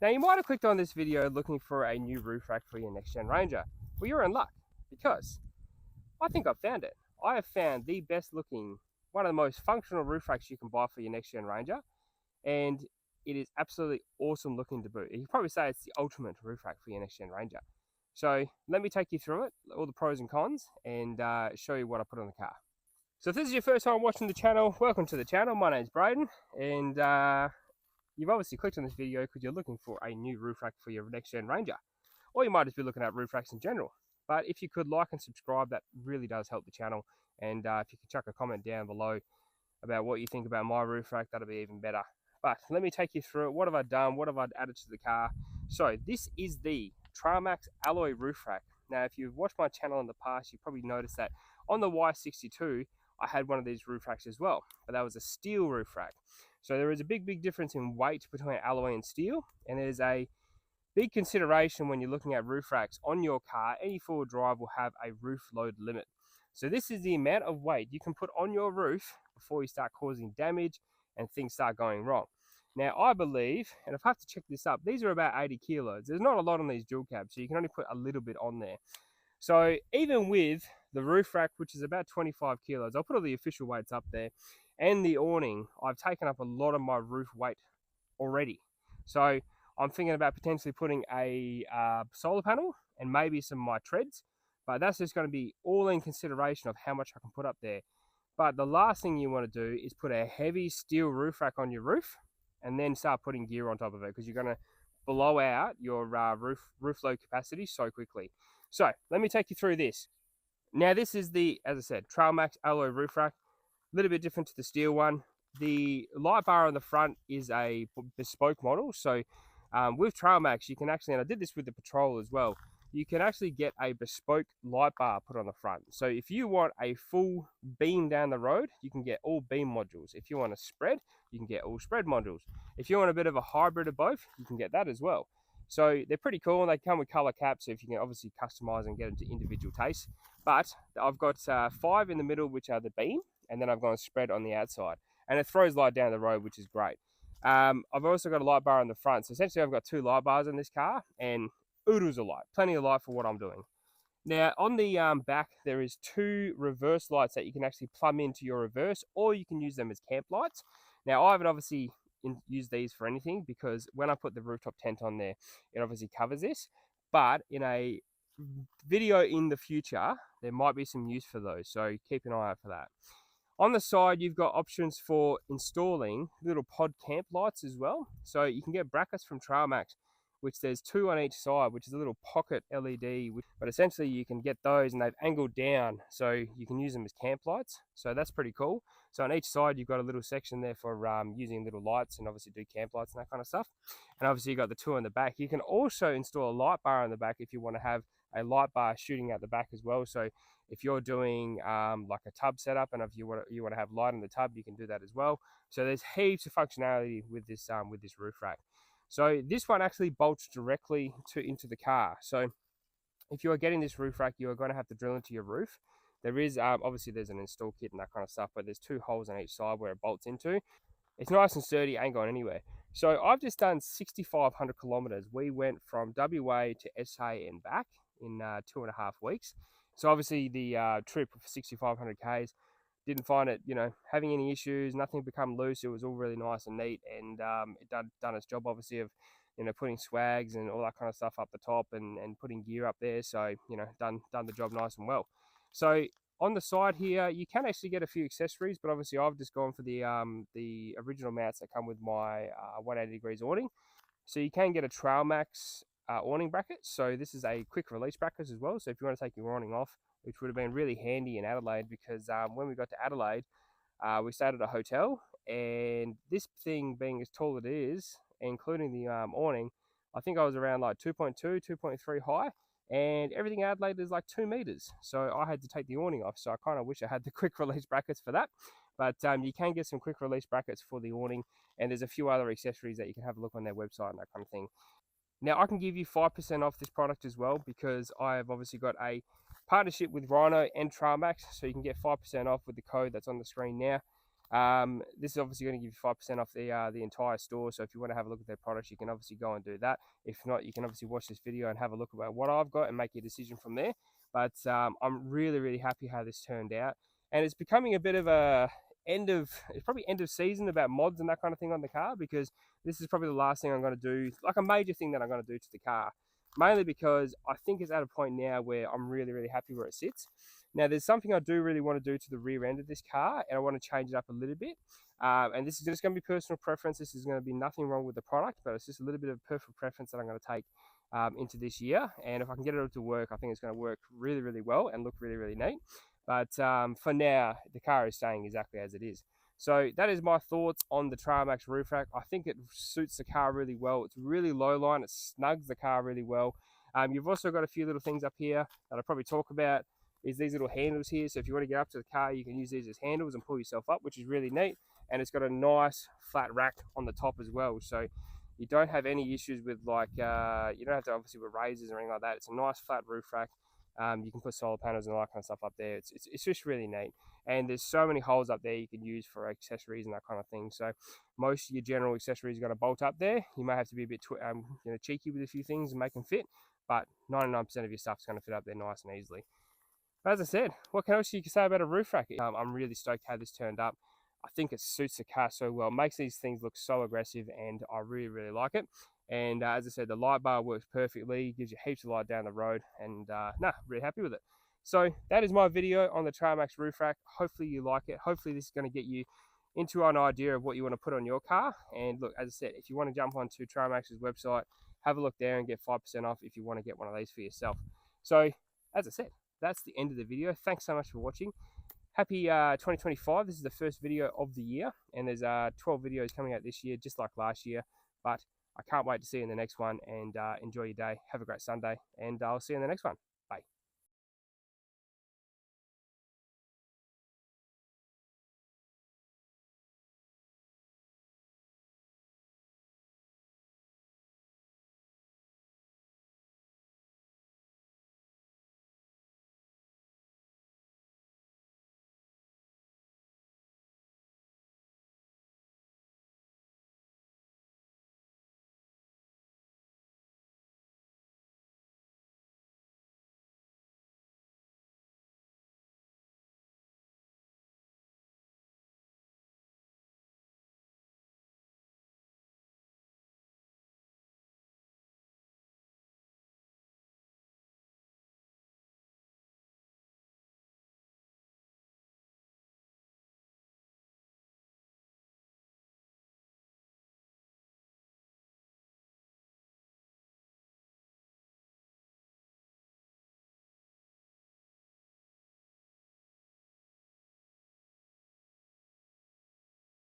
Now you might have clicked on this video looking for a new roof rack for your next gen Ranger. Well, you're in luck because I think I've found it. I have found the best looking, one of the most functional roof racks you can buy for your next gen Ranger, and it is absolutely awesome looking to boot. You can probably say it's the ultimate roof rack for your next gen Ranger. So let me take you through it, all the pros and cons, and show you what I put on the car. So if this is your first time watching the channel, welcome to the channel. My name's Braden, and you've obviously clicked on this video because you're looking for a new roof rack for your next gen Ranger, or you might just be looking at roof racks in general. But if you could like and subscribe, that really does help the channel. And if you could chuck a comment down below about what you think about my roof rack, that'll be even better. But let me take you through it. What have I done? What have I added to the car? So this is the Trailmax alloy roof rack. Now, if you've watched my channel in the past, you probably noticed that on the Y62, I had one of these roof racks as well, but that was a steel roof rack. So there is a big difference in weight between alloy and steel, and there's a big consideration when you're looking at roof racks on your car. Any four-wheel drive will have a roof load limit. So this is the amount of weight you can put on your roof before you start causing damage and things start going wrong. Now I believe, and I've had to check this up, these are about 80 kilos. There's not a lot on these dual cabs, so you can only put a little bit on there. So even with the roof rack, which is about 25 kilos, I'll put all the official weights up there, and the awning, I've taken up a lot of my roof weight already. So I'm thinking about potentially putting a solar panel and maybe some of my treads, but that's just going to be all in consideration of how much I can put up there. But the last thing you want to do is put a heavy steel roof rack on your roof and then start putting gear on top of it, because you're going to blow out your roof load capacity so quickly. So let me take you through this. Now this is the, as I said, Trailmax alloy roof rack. A little bit different to the steel one. The light bar on the front is a bespoke model. So with Trailmax, you can actually, and I did this with the Patrol as well, you can actually get a bespoke light bar put on the front. So if you want a full beam down the road, you can get all beam modules. If you want a spread, you can get all spread modules. If you want a bit of a hybrid of both, you can get that as well. So they're pretty cool, and they come with color caps, so if you can obviously customize and get into individual tastes. But I've got 5 in the middle, which are the beam, and then I've got a spread on the outside, and it throws light down the road, which is great. I've also got a light bar on the front, so essentially I've got 2 light bars in this car, and oodles of light, plenty of light for what I'm doing. Now on the back, there is 2 reverse lights that you can actually plumb into your reverse, or you can use them as camp lights. Now I haven't obviously used these for anything, because when I put the rooftop tent on there, it obviously covers this, but in a video in the future, there might be some use for those, so keep an eye out for that. On the side, you've got options for installing little pod camp lights as well. So you can get brackets from Trailmax, which there's 2 on each side, which is a little pocket LED. But essentially, you can get those, and they've angled down, so you can use them as camp lights. So that's pretty cool. So on each side, you've got a little section there for using little lights, and obviously do camp lights and that kind of stuff. And obviously, you've got the 2 on the back. You can also install a light bar on the back if you want to have a light bar shooting out the back as well. So if you're doing like a tub setup, and if you want to have light in the tub, you can do that as well. So there's heaps of functionality with this roof rack. So this one actually bolts directly into the car. So if you are getting this roof rack, you are going to have to drill into your roof. There is obviously there's an install kit and that kind of stuff, but there's 2 holes on each side where it bolts into. It's nice and sturdy, ain't going anywhere. So I've just done 6,500 kilometers. We went from WA to SA and back in 2.5 weeks. So obviously the trip for 6,500 Ks, didn't find it, having any issues, nothing become loose. It was all really nice and neat, and it done its job, obviously, of, putting swags and all that kind of stuff up the top, and putting gear up there. So, done the job nice and well. So on the side here, you can actually get a few accessories, but obviously I've just gone for the original mounts that come with my 180 degrees awning. So you can get a Trailmax awning bracket. So this is a quick release bracket as well. So if you want to take your awning off, which would have been really handy in Adelaide, because when we got to Adelaide, we stayed at a hotel, and this thing being as tall as it is, including the awning, I think I was around like 2.2, 2.3 high, and everything in Adelaide is like 2 meters. So I had to take the awning off. So I kind of wish I had the quick release brackets for that. But you can get some quick release brackets for the awning, and there's a few other accessories that you can have a look on their website and that kind of thing. Now I can give you 5% off this product as well, because I have obviously got a partnership with Rhino and Trailmax, so you can get 5% off with the code that's on the screen now. This is obviously going to give you 5% off the entire store. So if you want to have a look at their products, you can obviously go and do that. If not, you can obviously watch this video and have a look about what I've got and make your decision from there. But I'm really, really happy how this turned out. And it's becoming a bit of a it's probably end of season about mods and that kind of thing on the car, because this is probably the last thing I'm going to do, like a major thing that I'm going to do to the car. Mainly because I think it's at a point now where I'm really, really happy where it sits. Now, there's something I do really want to do to the rear end of this car, and I want to change it up a little bit. And this is just going to be personal preference. This is going to be nothing wrong with the product, but it's just a little bit of personal preference that I'm going to take into this year. And if I can get it to work, I think it's going to work really, really well and look really, really neat. But for now, the car is staying exactly as it is. So that is my thoughts on the Trailmax Roofrack. I think it suits the car really well. It's really low line. It snugs the car really well. You've also got a few little things up here that I'll probably talk about, is these little handles here. So if you want to get up to the car, you can use these as handles and pull yourself up, which is really neat. And it's got a nice flat rack on the top as well. So you don't have any issues with like, you don't have to obviously with razors or anything like that. It's a nice flat roof rack. You can put solar panels and all that kind of stuff up there. It's just really neat. And there's so many holes up there you can use for accessories and that kind of thing. So most of your general accessories are going to bolt up there. You may have to be a bit cheeky with a few things and make them fit, but 99% of your stuff's going to fit up there nice and easily. But as I said, what else you can say about a roof rack? I'm really stoked how this turned up. I think it suits the car so well. It makes these things look so aggressive, and I really, really like it. And as I said, the light bar works perfectly, gives you heaps of light down the road, and really happy with it. So that is my video on the Trailmax roof rack. Hopefully you like it. Hopefully this is going to get you into an idea of what you want to put on your car. And look, as I said, if you want to jump onto Trailmax's website, have a look there and get 5% off if you want to get one of these for yourself. So as I said, that's the end of the video. Thanks so much for watching. Happy 2025. This is the first video of the year, and there's 12 videos coming out this year, just like last year. But I can't wait to see you in the next one, and enjoy your day. Have a great Sunday, and I'll see you in the next one.